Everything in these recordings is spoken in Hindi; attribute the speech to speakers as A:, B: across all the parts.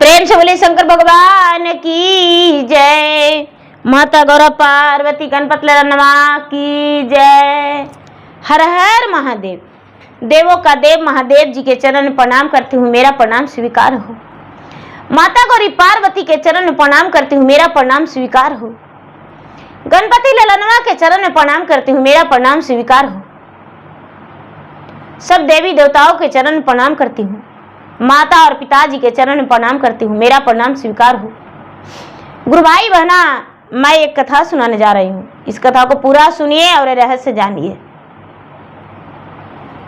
A: प्रेम से बोले शंकर भगवान की जय। माता गौरा पार्वती गणपत ललनवा की जय। हर हर महादेव। देवों का देव महादेव जी के चरण में प्रणाम करती हूँ, मेरा प्रणाम स्वीकार हो। माता गौरी पार्वती के चरण में प्रणाम करती हूँ, मेरा प्रणाम स्वीकार हो। गणपति ललनवा के चरण में प्रणाम करती हूँ, मेरा प्रणाम स्वीकार हो। सब देवी देवताओं के चरण में प्रणाम करती हूँ, माता और पिताजी के चरण में प्रणाम करती हूँ, मेरा प्रणाम स्वीकार हो। गुरु भाई बहना, मैं एक कथा सुनाने जा रही हूँ। इस कथा को पूरा सुनिए और रहस्य जानिए।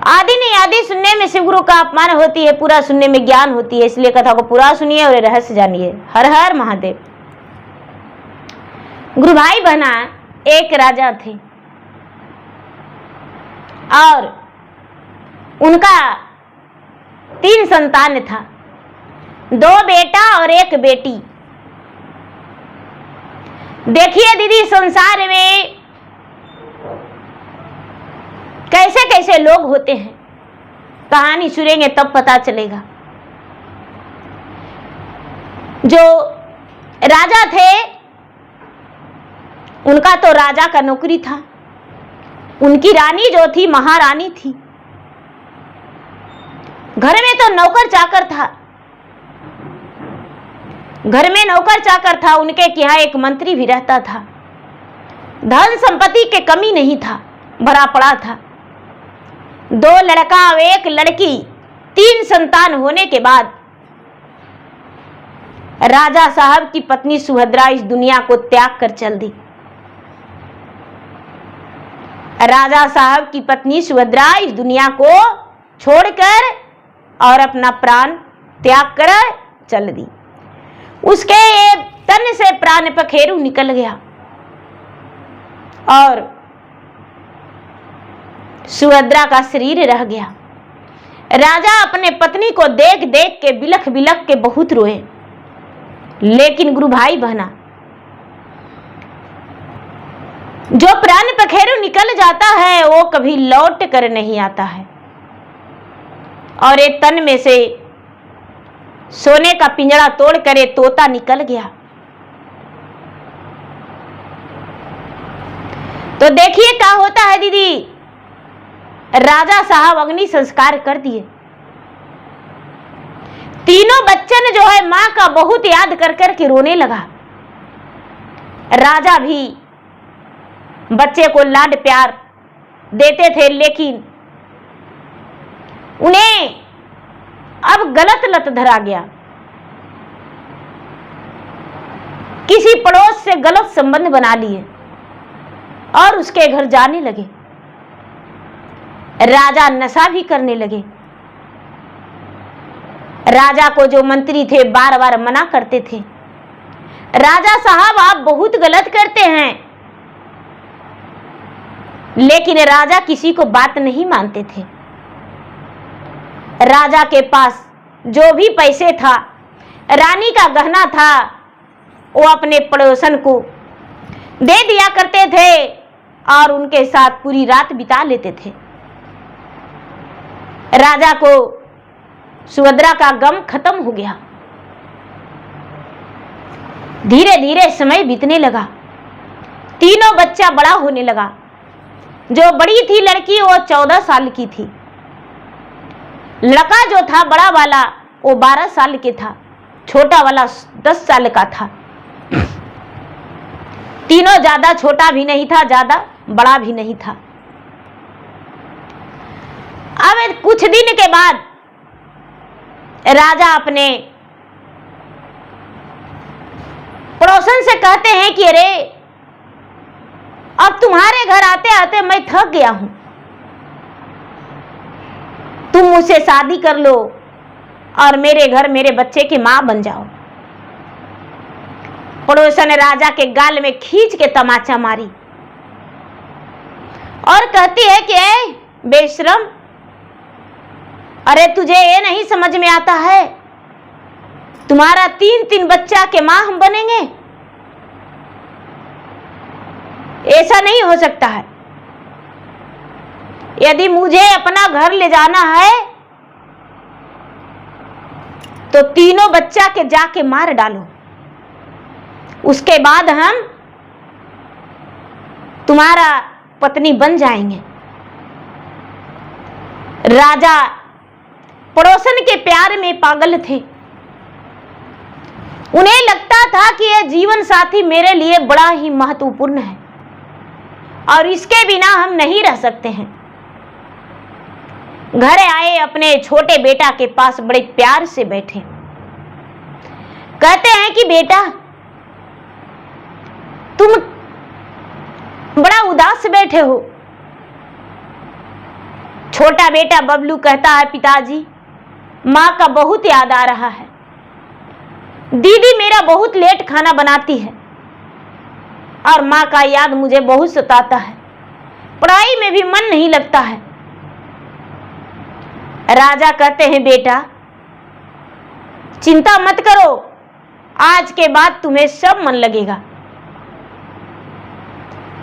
A: आदि नहीं आदि सुनने में शिव गुरु का अपमान होती है, पूरा सुनने में ज्ञान होती है, इसलिए कथा को पूरा सुनिए और रहस्य जानिए। हर हर महादेव। गुरु भाई बहना, एक राजा थे और उनका 3 संतान था, 2 बेटा और 1 बेटी। देखिए दीदी, संसार में कैसे कैसे लोग होते हैं, कहानी सुनेंगे तब पता चलेगा। जो राजा थे उनका तो राजा का नौकरी था, उनकी रानी जो थी महारानी थी। घर में तो नौकर चाकर था, घर में नौकर चाकर था। उनके यहाँ एक मंत्री भी रहता था। धन संपत्ति के कमी नहीं था, भरा पड़ा था। 2 लड़का और 1 लड़की, 3 संतान होने के बाद राजा साहब की पत्नी सुभद्रा इस दुनिया को त्याग कर चल दी। राजा साहब की पत्नी सुभद्रा इस दुनिया को छोड़कर और अपना प्राण त्याग कर चल दी। उसके तन से प्राण पखेरु निकल गया और सुभद्रा का शरीर रह गया। राजा अपने पत्नी को देख देख के बिलख बिलख के बहुत रोए। लेकिन गुरु भाई बहना, जो प्राण पखेरु निकल जाता है वो कभी लौट कर नहीं आता है। और एक तन में से सोने का पिंजरा तोड़ कर एक तोता निकल गया। तो देखिए क्या होता है दीदी। राजा साहब अग्नि संस्कार कर दिए। तीनों बच्चन जो है मां का बहुत याद कर कर के रोने लगा। राजा भी बच्चे को लाड प्यार देते थे, लेकिन उन्हें अब गलत लत धरा गया। किसी पड़ोस से गलत संबंध बना लिए और उसके घर जाने लगे। राजा नशा भी करने लगे। राजा को जो मंत्री थे बार बार मना करते थे, राजा साहब आप बहुत गलत करते हैं। लेकिन राजा किसी को बात नहीं मानते थे। राजा के पास जो भी पैसे था, रानी का गहना था, वो अपने पड़ोसन को दे दिया करते थे और उनके साथ पूरी रात बिता लेते थे। राजा को सुभद्रा का गम खत्म हो गया। धीरे धीरे समय बीतने लगा। तीनों बच्चा बड़ा होने लगा। जो बड़ी थी लड़की वो 14 साल की थी। लड़का जो था बड़ा वाला वो 12 साल के था, छोटा वाला 10 साल का था। तीनों ज्यादा छोटा भी नहीं था, ज्यादा बड़ा भी नहीं था। अब कुछ दिन के बाद राजा अपने पड़ोसन से कहते हैं कि अरे अब तुम्हारे घर आते आते मैं थक गया हूं, तुम मुझसे शादी कर लो और मेरे घर मेरे बच्चे की मां बन जाओ। पड़ोसन राजा के गाल में खींच के तमाचा मारी और कहती है कि ए बेशरम, अरे तुझे ये नहीं समझ में आता है, तुम्हारा 3-3 बच्चा के मां हम बनेंगे? ऐसा नहीं हो सकता है। यदि मुझे अपना घर ले जाना है तो तीनों बच्चा के जाके मार डालो, उसके बाद हम तुम्हारा पत्नी बन जाएंगे। राजा पड़ोसन के प्यार में पागल थे। उन्हें लगता था कि यह जीवन साथी मेरे लिए बड़ा ही महत्वपूर्ण है और इसके बिना हम नहीं रह सकते हैं। घर आए, अपने छोटे बेटा के पास बड़े प्यार से बैठे। कहते हैं कि बेटा, तुम बड़ा उदास बैठे हो। छोटा बेटा बबलू कहता है, पिताजी, माँ का बहुत याद आ रहा है। दीदी मेरा बहुत लेट खाना बनाती है और माँ का याद मुझे बहुत सताता है। पढ़ाई में भी मन नहीं लगता है। राजा कहते हैं, बेटा चिंता मत करो, आज के बाद तुम्हें सब मन लगेगा।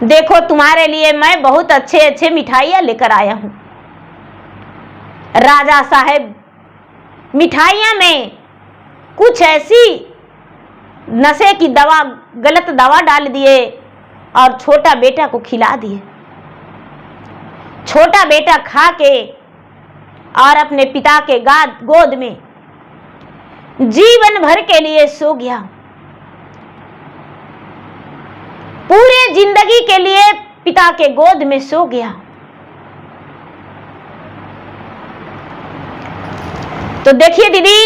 A: देखो, तुम्हारे लिए मैं बहुत अच्छे अच्छे मिठाइयां लेकर आया हूं। राजा साहब मिठाइयां में कुछ ऐसी नशे की दवा, गलत दवा डाल दिए और छोटा बेटा को खिला दिए। छोटा बेटा खा के और अपने पिता के गोद में जीवन भर के लिए सो गया। पूरे जिंदगी के लिए पिता के गोद में सो गया। तो देखिए दीदी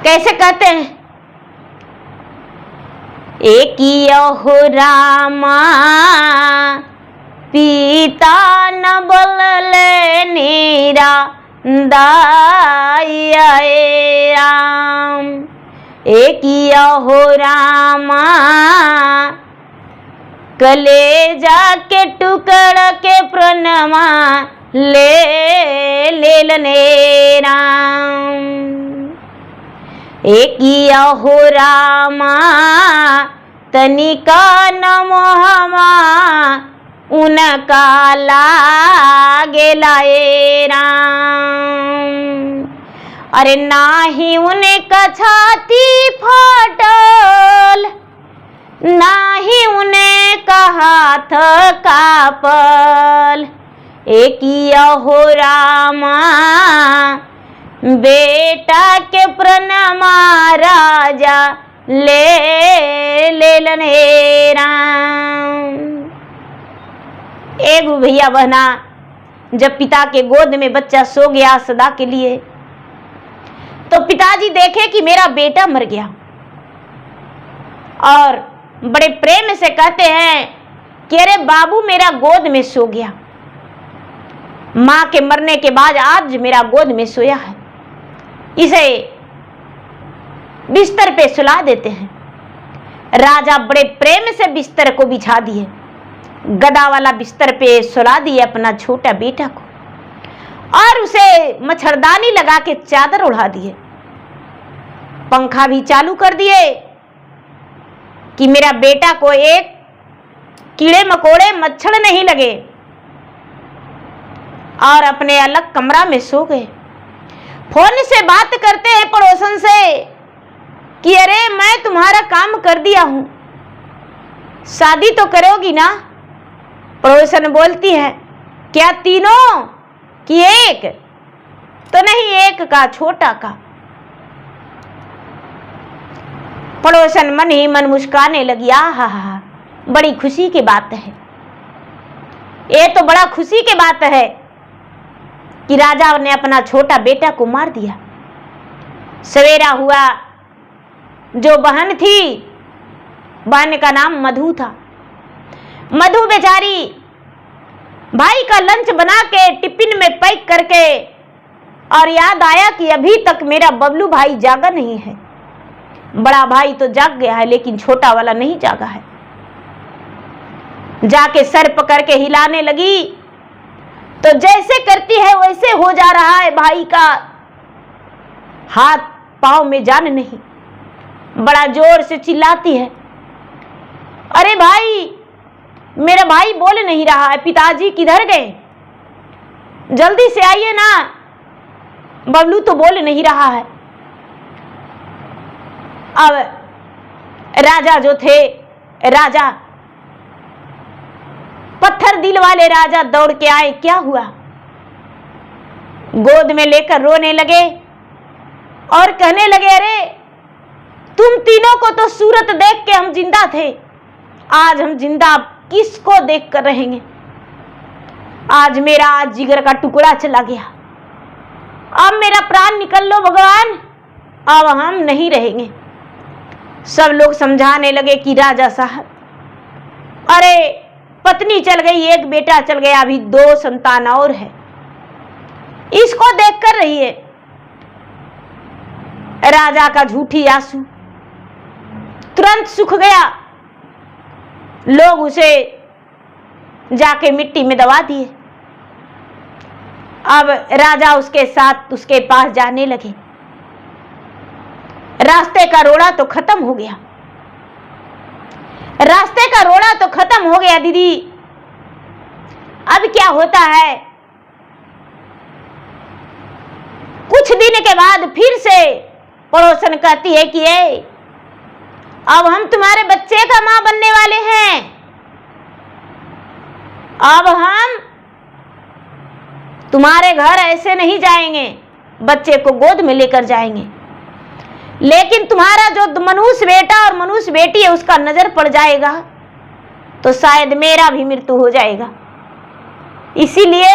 A: कैसे कहते हैं, एक हो रामा पिता न बोलले नीरा दाया राम। एक हो रामा कलेजा के टुकड़ के प्रणमा ले लेने राम। एक हो रामा तनिका नमोहमा उनका लागे लाए राम। अरे नाही उनका छाती फाटल, नाही उनका हाथ कापल। एक हो रामा बेटा के प्रणमा राजा ले लेने राम। एक भैया बहना, जब पिता के गोद में बच्चा सो गया सदा के लिए, तो पिताजी देखे कि मेरा बेटा मर गया और बड़े प्रेम से कहते हैं कि अरे बाबू मेरा गोद में सो गया। माँ के मरने के बाद आज मेरा गोद में सोया है, इसे बिस्तर पे सुला देते हैं। राजा बड़े प्रेम से बिस्तर को बिछा दिए, गदा वाला बिस्तर पे सुला दिए अपना छोटा बेटा को और उसे मच्छरदानी लगा के चादर उड़ा दिए। पंखा भी चालू कर दिए कि मेरा बेटा को एक कीड़े मकोड़े मच्छर नहीं लगे, और अपने अलग कमरा में सो गए। फोन से बात करते हैं पड़ोसन से कि अरे मैं तुम्हारा काम कर दिया हूं, शादी तो करोगी ना? पड़ोसन बोलती है, क्या तीनों कि एक? तो नहीं, एक का, छोटा का। पड़ोसन मन ही मन मुस्काने लगी। हा हा, बड़ी खुशी की बात है, ये तो बड़ा खुशी की बात है कि राजा ने अपना छोटा बेटा को मार दिया। सवेरा हुआ, जो बहन थी, बहन का नाम मधु था। मधु बेचारी भाई का लंच बना के टिफिन में पैक करके, और याद आया कि अभी तक मेरा बबलू भाई जागा नहीं है। बड़ा भाई तो जाग गया है लेकिन छोटा वाला नहीं जागा है। जाके सर पकड़ के हिलाने लगी तो जैसे करती है वैसे हो जा रहा है भाई का हाथ पांव में जान नहीं। बड़ा जोर से चिल्लाती है, अरे भाई, मेरा भाई बोल नहीं रहा है, पिताजी किधर गए? जल्दी से आइए ना, बबलू तो बोल नहीं रहा है। अब राजा जो थे, राजा पत्थर दिल वाले राजा दौड़ के आए। क्या हुआ? गोद में लेकर रोने लगे और कहने लगे, अरे तुम तीनों को तो सूरत देख के हम जिंदा थे, आज हम जिंदा किसको देख कर रहेंगे? आज मेरा जिगर का टुकड़ा चला गया, अब मेरा प्राण निकल लो भगवान, अब हम नहीं रहेंगे। सब लोग समझाने लगे कि राजा साहब, अरे पत्नी चल गई, एक बेटा चल गया, अभी 2 संतान और है, इसको देख कर रहिए। राजा का झूठी आंसू तुरंत सूख गया। लोग उसे जाके मिट्टी में दबा दिए। अब राजा उसके साथ उसके पास जाने लगे। रास्ते का रोड़ा तो खत्म हो गया, रास्ते का रोड़ा तो खत्म हो गया दीदी। अब क्या होता है? कुछ दिन के बाद फिर से पड़ोसन कहती है कि अब हम तुम्हारे बच्चे का मां बनने वाले हैं, अब हम तुम्हारे घर ऐसे नहीं जाएंगे, बच्चे को गोद में लेकर जाएंगे, लेकिन तुम्हारा जो मनुष्य बेटा और मनुष्य बेटी है उसका नजर पड़ जाएगा तो शायद मेरा भी मृत्यु हो जाएगा, इसीलिए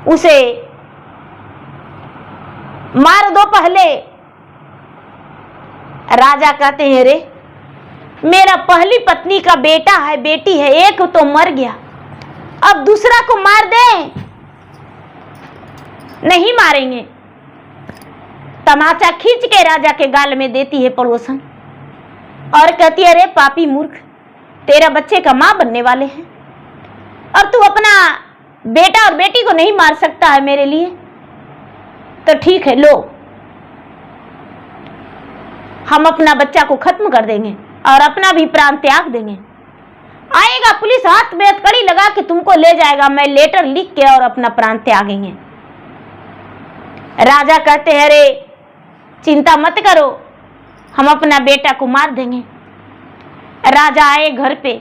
A: उसे मार दो पहले। राजा कहते हैं, रे मेरा पहली पत्नी का बेटा है, बेटी है, एक तो मर गया, अब दूसरा को मार दे? नहीं मारेंगे। तमाचा खींच के राजा के गाल में देती है पड़ोसन और कहती है, अरे पापी मूर्ख, तेरा बच्चे का मां बनने वाले हैं और तू अपना बेटा और बेटी को नहीं मार सकता है मेरे लिए? तो ठीक है, लो हम अपना बच्चा को खत्म कर देंगे और अपना भी प्राण त्याग देंगे। आएगा पुलिस हाथ में हथकड़ी लगा के तुमको ले जाएगा, मैं लेटर लिख के और अपना प्राण त्यागेंगे। राजा कहते हैं, अरे चिंता मत करो, हम अपना बेटा को मार देंगे। राजा आए घर पे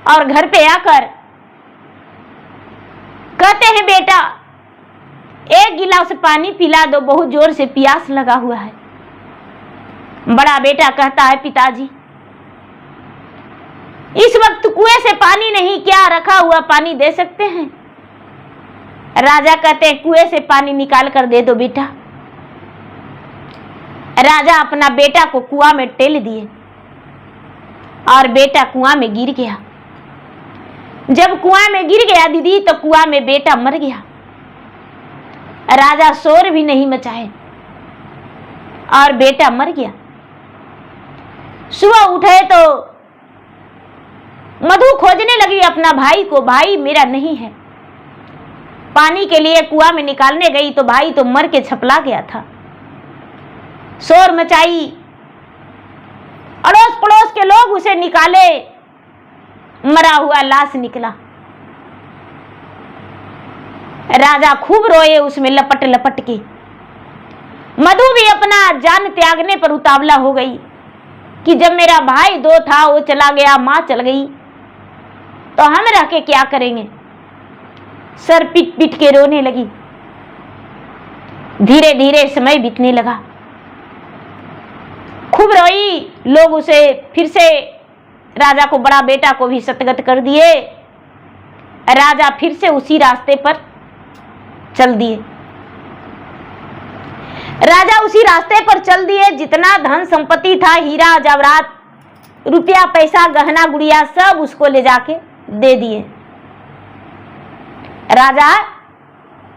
A: और घर पे आकर कहते हैं, बेटा एक गिलास पानी पिला दो, बहुत जोर से प्यास लगा हुआ है। बड़ा बेटा कहता है, पिताजी इस वक्त कुएं से पानी नहीं, क्या रखा हुआ पानी दे सकते हैं? राजा कहते हैं, कुएं से पानी निकाल कर दे दो बेटा। राजा अपना बेटा को कुआं में टेल दिए और बेटा कुआं में गिर गया। जब कुआं में गिर गया दीदी तो कुआं में बेटा मर गया। राजा शोर भी नहीं मचाए और बेटा मर गया। सुबह उठे तो मधु खोजने लगी अपना भाई को, भाई मेरा नहीं है। पानी के लिए कुआं में निकालने गई तो भाई तो मर के छपला गया था। शोर मचाई, अड़ोस पड़ोस के लोग उसे निकाले, मरा हुआ लाश निकला। राजा खूब रोए उसमें लपट लपट के। मधु भी अपना जान त्यागने पर उतावला हो गई कि जब मेरा भाई 2 था वो चला गया, मां चल गई, तो हम रह के क्या करेंगे? सर पीट पीट के रोने लगी। धीरे धीरे समय बीतने लगा, खूब रोई। लोग उसे फिर से, राजा को, बड़ा बेटा को भी सतगत कर दिए। राजा फिर से उसी रास्ते पर चल दिए। राजा उसी रास्ते पर चल दिए। जितना धन संपत्ति था, हीरा जवाहरात, रुपया पैसा, गहना गुड़िया, सब उसको ले जाके दे दिए। राजा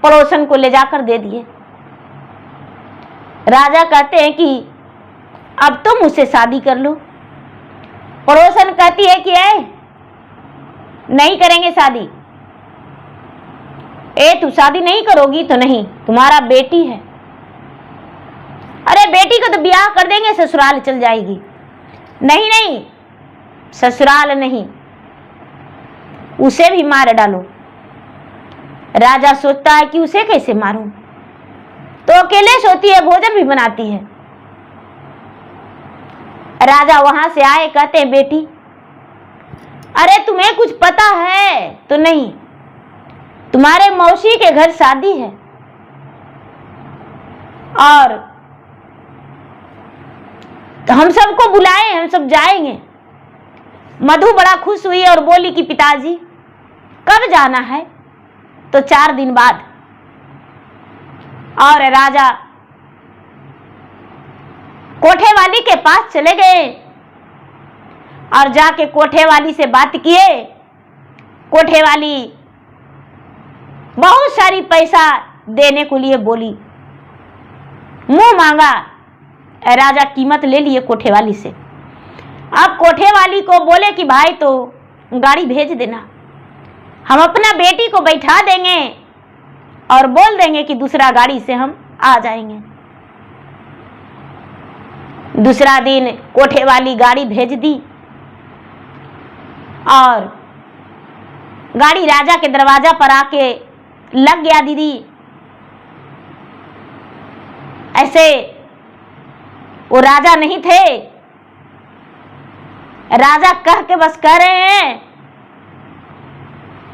A: पड़ोसन को ले जाकर दे दिए। राजा कहते हैं कि अब तुम मुझसे शादी कर लो। पड़ोसन कहती है कि नहीं करेंगे शादी। तू शादी नहीं करोगी तो नहीं, तुम्हारा बेटी है। अरे बेटी को तो ब्याह कर देंगे, ससुराल चल जाएगी। नहीं नहीं, ससुराल नहीं, उसे भी मार डालो। राजा सोचता है कि उसे कैसे मारूं, तो अकेले सोती है, भोजन भी बनाती है। राजा वहां से आए, कहते हैं बेटी अरे तुम्हें कुछ पता है? तो नहीं, तुम्हारे मौसी के घर शादी है और तो हम सबको बुलाए, हम सब जाएंगे। मधु बड़ा खुश हुई और बोली कि पिताजी कब जाना है? तो 4 दिन बाद। और राजा कोठे वाली के पास चले गए और जाके कोठे वाली से बात किए। कोठे वाली बहुत सारी पैसा देने को लिए बोली, मुंह मांगा। राजा कीमत ले लिए कोठे वाली से। अब कोठे वाली को बोले कि भाई तो गाड़ी भेज देना, हम अपना बेटी को बैठा देंगे और बोल देंगे कि दूसरा गाड़ी से हम आ जाएंगे। दूसरा दिन कोठे वाली गाड़ी भेज दी और गाड़ी राजा के दरवाजा पर आके लग गया। दीदी ऐसे वो राजा नहीं थे, राजा कह के बस कह रहे हैं,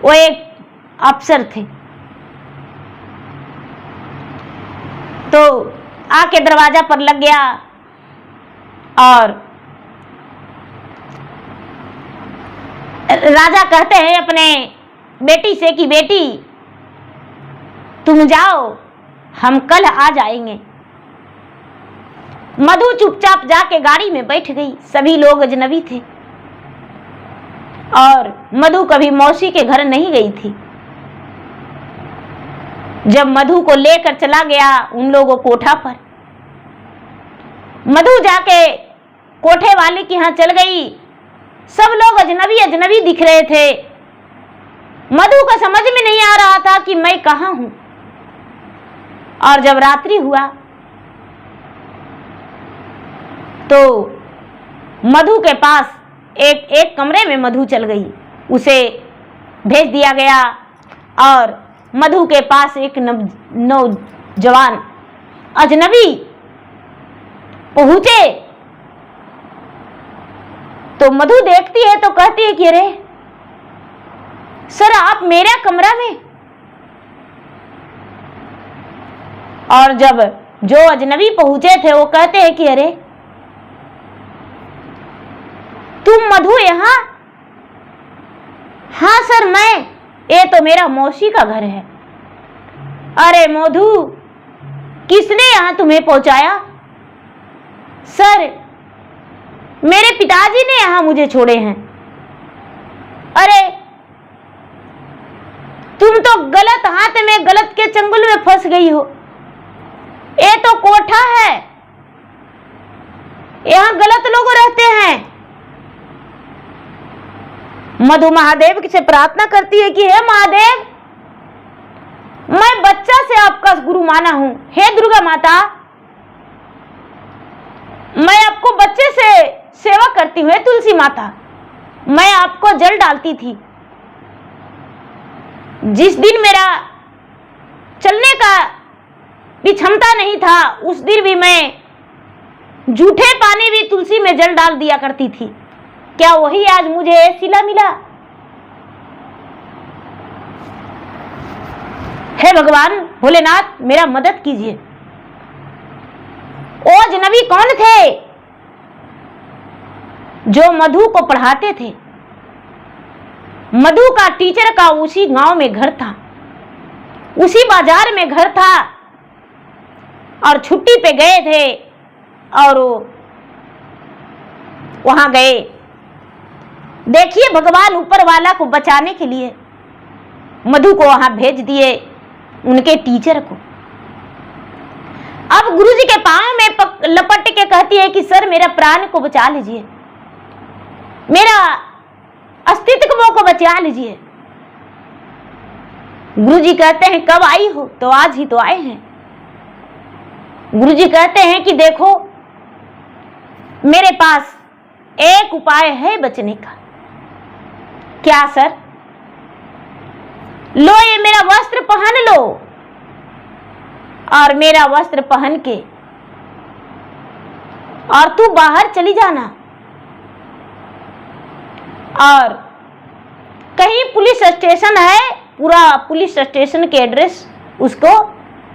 A: वो एक अफसर थे। तो आके दरवाजा पर लग गया और राजा कहते हैं अपने बेटी से कि बेटी तुम जाओ, हम कल आ जाएंगे। मधु चुपचाप जाके गाड़ी में बैठ गई। सभी लोग अजनबी थे और मधु कभी मौसी के घर नहीं गई थी। जब मधु को लेकर चला गया उन लोगों कोठा पर, मधु जाके कोठे वाले के यहाँ चल गई। सब लोग अजनबी अजनबी दिख रहे थे। मधु को समझ में नहीं आ रहा था कि मैं कहाँ हूं। और जब रात्रि हुआ तो मधु के पास एक कमरे में मधु चल गई। उसे भेज दिया गया और मधु के पास एक नौजवान अजनबी पहुंचे। तो मधु देखती है तो कहती है कि अरे सर आप मेरा कमरा में। और जब जो अजनबी पहुंचे थे वो कहते हैं कि अरे तुम मधु यहाँ? हाँ सर मैं, ये तो मेरा मौसी का घर है। अरे मधु किसने यहाँ तुम्हें पहुंचाया? सर मेरे पिताजी ने यहाँ मुझे छोड़े हैं। अरे तुम तो गलत हाथ में गलत के चंगुल में फंस गई हो। ये तो कोठा है, यहाँ गलत लोग रहते हैं। मधु महादेव से प्रार्थना करती है कि हे महादेव मैं बच्चा से आपका गुरु माना हूं। हे दुर्गा माता मैं आपको बच्चे से सेवा करती हूँ। तुलसी माता मैं आपको जल डालती थी। जिस दिन मेरा चलने का भी क्षमता नहीं था उस दिन भी मैं जूठे पानी भी तुलसी में जल डाल दिया करती थी। क्या वही आज मुझे सिला मिला? हे भगवान भोलेनाथ मेरा मदद कीजिए। ओ अजनबी कौन थे? जो मधु को पढ़ाते थे। मधु का टीचर का उसी गांव में घर था, उसी बाजार में घर था और छुट्टी पे गए थे और वहां गए। देखिए भगवान ऊपर वाला को बचाने के लिए मधु को वहां भेज दिए, उनके टीचर को। अब गुरुजी के पांव में लपट के कहती है कि सर मेरा प्राण को बचा लीजिए, मेरा अस्तित्व को बचा लीजिए। गुरुजी कहते हैं कब आई हो? तो आज ही तो आए हैं। गुरुजी कहते हैं कि देखो मेरे पास एक उपाय है बचने का। क्या सर? लो ये मेरा वस्त्र पहन लो और मेरा वस्त्र पहन के और तू बाहर चली जाना। और कहीं पुलिस स्टेशन है, पूरा पुलिस स्टेशन के एड्रेस उसको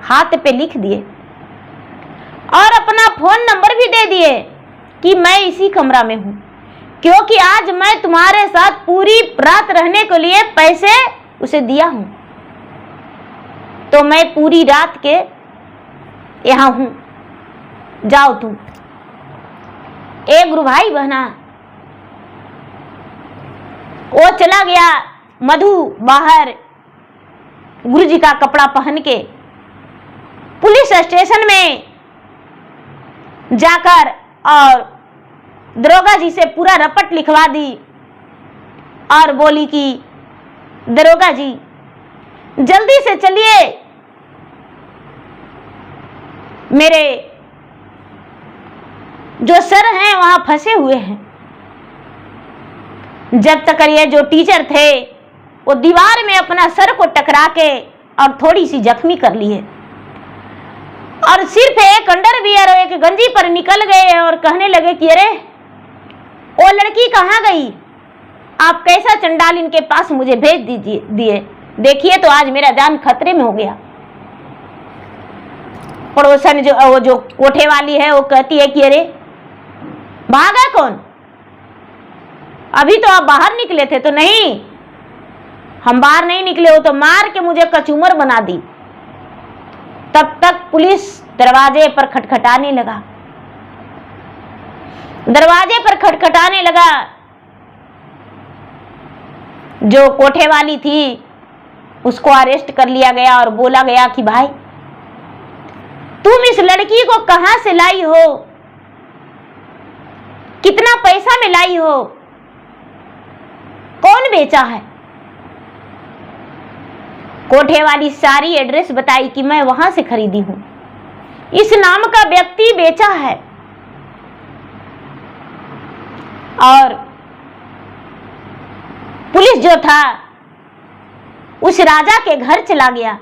A: हाथ पे लिख दिए और अपना फोन नंबर भी दे दिए कि मैं इसी कमरा में हूं, क्योंकि आज मैं तुम्हारे साथ पूरी रात रहने के लिए पैसे उसे दिया हूं, तो मैं पूरी रात के यहां हूं, जाओ तुम। एक गुरु भाई बहना वो चला गया। मधु बाहर गुरुजी का कपड़ा पहन के पुलिस स्टेशन में जाकर और दरोगा जी से पूरा रपट लिखवा दी और बोली कि दरोगा जी जल्दी से चलिए, मेरे जो सर हैं वहां फंसे हुए हैं। जब तक ये जो टीचर थे वो दीवार में अपना सर को टकरा के और थोड़ी सी जख्मी कर लिए और सिर्फ एक अंडरवियर और एक गंजी पर निकल गए और कहने लगे कि अरे वो लड़की कहाँ गई, आप कैसा चंडाल इनके पास मुझे भेज दिए, देखिए तो आज मेरा जान खतरे में हो गया। पड़ोसन जो कोठे वाली है वो कहती है कि अरे भागा कौन, अभी तो आप बाहर निकले थे। तो नहीं, हम बाहर नहीं निकले, हो तो मार के मुझे कचूमर बना दी। तब तक पुलिस दरवाजे पर खटखटाने लगा, दरवाजे पर खटखटाने लगा। जो कोठे वाली थी उसको अरेस्ट कर लिया गया और बोला गया कि भाई तुम इस लड़की को कहां से लाई हो, कितना पैसा में लाई हो, कौन बेचा है। कोठे वाली सारी एड्रेस बताई कि मैं वहां से खरीदी हूं, इस नाम का व्यक्ति बेचा है। और पुलिस जो था उस राजा के घर चला गया।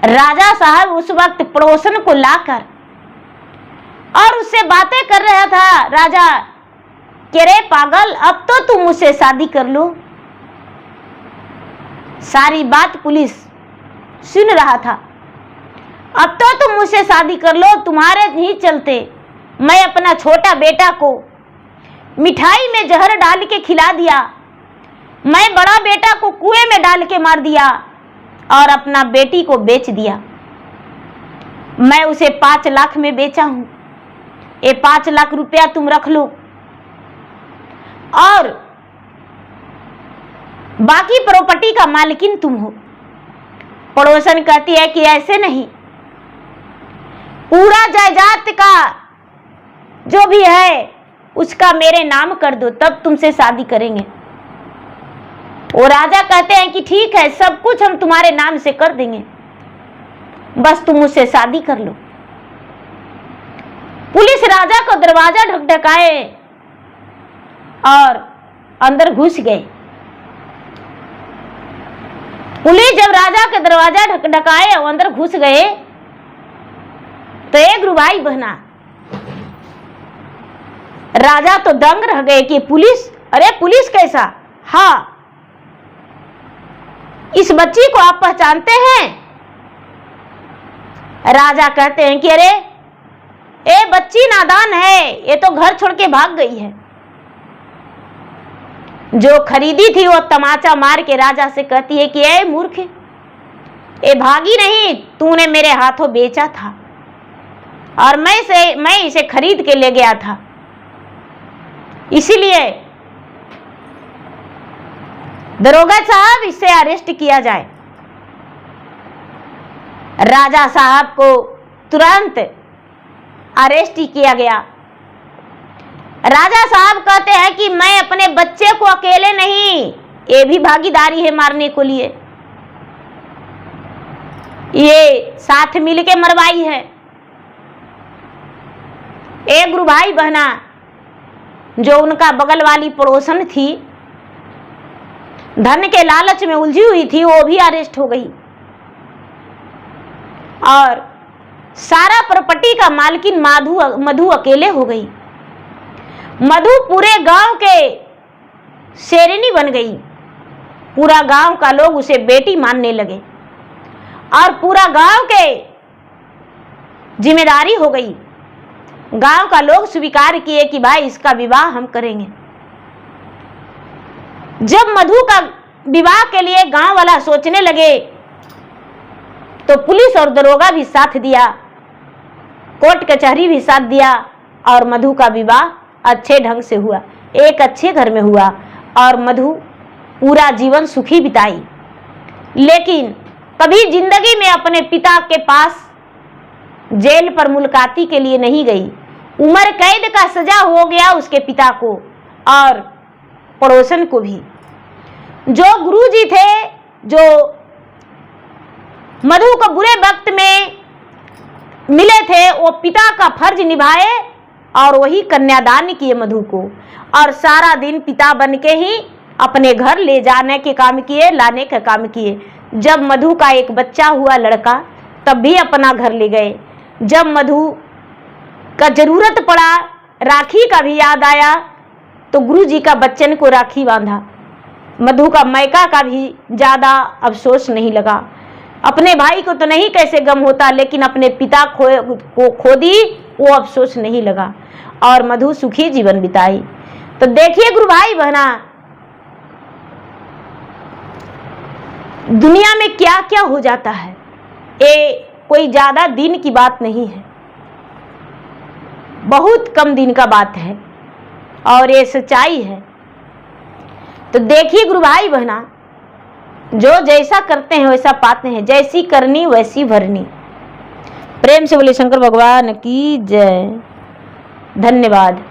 A: राजा साहब उस वक्त पड़ोसन को लाकर और उससे बातें कर रहा था। राजा कह रे पागल, अब तो तुम मुझसे शादी कर लो। सारी बात पुलिस सुन रहा था। अब तो तुम मुझसे शादी कर लो, तुम्हारे ही चलते मैं अपना छोटा बेटा को मिठाई में जहर डाल के खिला दिया, मैं बड़ा बेटा को कुएं में डाल के मार दिया और अपना बेटी को बेच दिया। मैं उसे 5 लाख में बेचा हूं, ये 5 लाख रुपया तुम रख लो और बाकी प्रॉपर्टी का मालकिन तुम हो। पड़ोसन कहती है कि ऐसे नहीं, पूरा जायदाद का जो भी है उसका मेरे नाम कर दो, तब तुमसे शादी करेंगे। वो राजा कहते हैं कि ठीक है, सब कुछ हम तुम्हारे नाम से कर देंगे, बस तुम मुझसे शादी कर लो। पुलिस राजा को दरवाजा ढकढकाए और अंदर घुस गए। पुलिस जब राजा के दरवाजा ढकढकाए और अंदर घुस गए तो एक रुबाई बहना राजा तो दंग रह गए कि पुलिस, अरे पुलिस कैसा, हाँ इस बच्ची को आप पहचानते हैं। राजा कहते हैं कि अरे ए बच्ची नादान है, ये तो घर छोड़ के भाग गई है। जो खरीदी थी वो तमाचा मार के राजा से कहती है कि ए मूर्ख, ये भागी नहीं, तूने मेरे हाथों बेचा था और मैं इसे खरीद के ले गया था, इसीलिए दरोगा साहब इसे अरेस्ट किया जाए। राजा साहब को तुरंत अरेस्ट किया गया। राजा साहब कहते हैं कि मैं अपने बच्चे को अकेले नहीं, ये भी भागीदारी है मारने को लिए, ये साथ मिलके मरवाई है। एक गुरु भाई बहना जो उनका बगल वाली पड़ोसन थी, धन के लालच में उलझी हुई थी, वो भी अरेस्ट हो गई। और सारा प्रॉपर्टी का मालकिन मधु अकेले हो गई। मधु पूरे गांव के शेरनी बन गई। पूरा गांव का लोग उसे बेटी मानने लगे और पूरा गांव के जिम्मेदारी हो गई। गांव का लोग स्वीकार किए कि भाई इसका विवाह हम करेंगे। जब मधु का विवाह के लिए गांव वाला सोचने लगे तो पुलिस और दरोगा भी साथ दिया, कोर्ट कचहरी भी साथ दिया और मधु का विवाह अच्छे ढंग से हुआ, एक अच्छे घर में हुआ और मधु पूरा जीवन सुखी बिताई। लेकिन कभी जिंदगी में अपने पिता के पास जेल पर मुलाकाती के लिए नहीं गई। उम्र कैद का सजा हो गया उसके पिता को और पड़ोसन को भी। जो गुरुजी थे, जो मधु को बुरे वक्त में मिले थे, वो पिता का फर्ज निभाए और वही कन्यादान किए मधु को। और सारा दिन पिता बन के ही अपने घर ले जाने के काम किए, लाने का काम किए। जब मधु का एक बच्चा हुआ लड़का, तब भी अपना घर ले गए। जब मधु का जरूरत पड़ा, राखी का भी याद आया, तो गुरुजी का बच्चन को राखी बांधा। मधु का मायका का भी ज़्यादा अफसोस नहीं लगा। अपने भाई को तो नहीं कैसे गम होता, लेकिन अपने पिता को खो दी, वो अफसोस नहीं लगा और मधु सुखी जीवन बिताई। तो देखिए गुरु भाई बहना, दुनिया में क्या क्या हो जाता है, ये कोई ज़्यादा दिन की बात नहीं है, बहुत कम दिन का बात है और ये सच्चाई है। तो देखिए गुरु भाई बहना, जो जैसा करते हैं वैसा पाते हैं, जैसी करनी वैसी भरनी। प्रेम से बोले शंकर भगवान की जय। धन्यवाद।